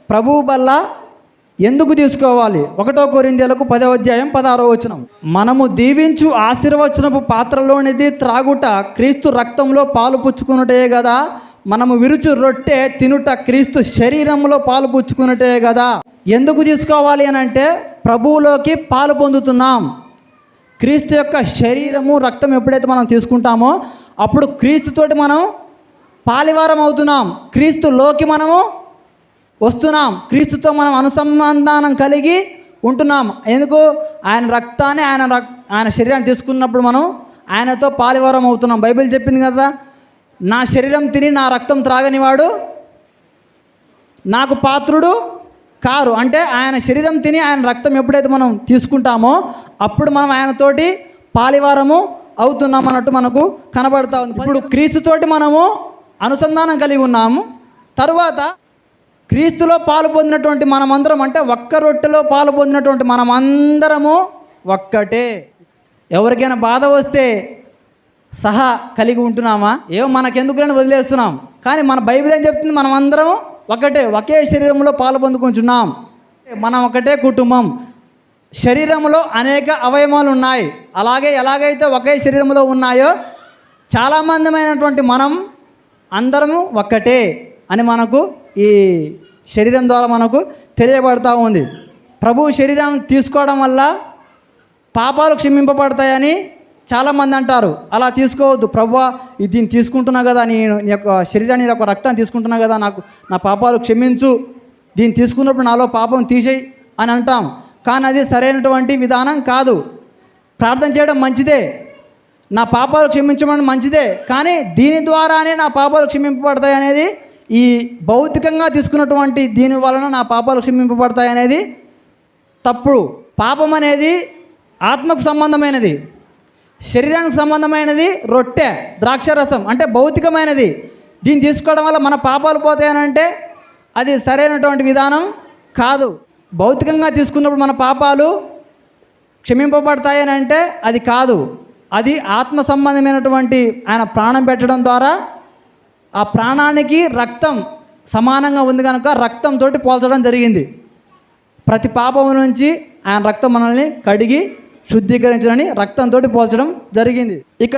ప్రభువు వల్ల ఎందుకు తీసుకోవాలి? 1 కొరింథీయులకు 10వ అధ్యాయం 16వ వచనం. మనము దీవించు ఆశీర్వచనపు పాత్రలోనిది త్రాగుట క్రీస్తు రక్తంలో పాలు పుచ్చుకున్నటే కదా. మనము విరుచు రొట్టె తినుట క్రీస్తు శరీరంలో పాలు పుచ్చుకున్నటే కదా. ఎందుకు తీసుకోవాలి అని అంటే ప్రభువులోకి పాలు పొందుతున్నాం. క్రీస్తు యొక్క శరీరము రక్తం ఎప్పుడైతే మనం తీసుకుంటామో అప్పుడు క్రీస్తుతోటి మనం పాలివారం అవుతున్నాం. క్రీస్తులోకి మనము వస్తున్నాం. క్రీస్తుతో మనం అనుసంధానం కలిగి ఉంటున్నాం. ఎందుకు? ఆయన రక్తాన్ని ఆయన శరీరాన్ని తీసుకున్నప్పుడు మనం ఆయనతో పాలివారం అవుతున్నాం. బైబిల్ చెప్పింది కదా, నా శరీరం తిని నా రక్తం త్రాగనివాడు నాకు పాత్రుడు కారు. అంటే ఆయన శరీరం తిని ఆయన రక్తం ఎప్పుడైతే మనం తీసుకుంటామో అప్పుడు మనం ఆయనతోటి పాలివారము అవుతున్నాం అన్నట్టు మనకు కనబడతా ఉంది. ఇప్పుడు క్రీస్తుతోటి మనము అనుసంధానం కలిగి ఉన్నాము. తరువాత క్రీస్తులో పాలు పొందినటువంటి మనమందరం, అంటే ఒక్క రొట్టెలో పాలు పొందినటువంటి మనమందరము ఒక్కటే. ఎవరికైనా బాధ వస్తే సహా కలిగి ఉంటున్నామా? ఏమో మనకెందుకులని వదిలేస్తున్నాం. కానీ మన బైబిల్ ఏం చెప్తుంది? మనమందరం ఒకటే, ఒకే శరీరంలో పాలు పొందుకుంటున్నాం. మనం ఒకటే కుటుంబం. శరీరంలో అనేక అవయవాలు ఉన్నాయి. ఎలాగైతే ఒకే శరీరంలో ఉన్నాయో చాలామందిమైనటువంటి మనం అందరము ఒక్కటే అని మనకు ఈ శరీరం ద్వారా మనకు తెలియబడతా ఉంది. ప్రభు శరీరం తీసుకోవడం వల్ల పాపాలు క్షమింపబడతాయని చాలామంది అంటారు. అలా తీసుకోవద్దు. ప్రభువా, దీన్ని తీసుకుంటున్నా కదా, నీ యొక్క శరీరాన్ని యొక్క రక్తాన్ని తీసుకుంటున్నా కదా, నాకు నా పాపాలు క్షమించు, దీన్ని తీసుకున్నప్పుడు నాలో పాపం తీసేయి అని అంటాం. కానీ అది సరైనటువంటి విధానం కాదు. ప్రార్థన చేయడం మంచిదే, నా పాపాలు క్షమించడం మంచిదే, కానీ దీని ద్వారానే నా పాపాలు క్షమింపబడతాయి అనేది, ఈ భౌతికంగా తీసుకున్నటువంటి దీని వలన నా పాపాలు క్షమింపబడతాయి అనేది తప్పుడు. పాపం అనేది ఆత్మకు సంబంధమైనది, శరీరానికి సంబంధమైనది రొట్టె ద్రాక్షరసం అంటే భౌతికమైనది. దీన్ని తీసుకోవడం వల్ల మన పాపాలు పోతాయనంటే అది సరైనటువంటి విధానం కాదు. భౌతికంగా తీసుకున్నప్పుడు మన పాపాలు క్షమింపబడతాయని అంటే అది కాదు. అది ఆత్మ సంబంధమైనటువంటి ఆయన ప్రాణం పెట్టడం ద్వారా ఆ ప్రాణానికి రక్తం సమానంగా ఉంది కనుక రక్తంతో పోల్చడం జరిగింది. ప్రతి పాపం నుంచి ఆయన రక్తం మనల్ని కడిగి శుద్ధీకరించడానికి రక్తంతో పోల్చడం జరిగింది. ఇక్కడ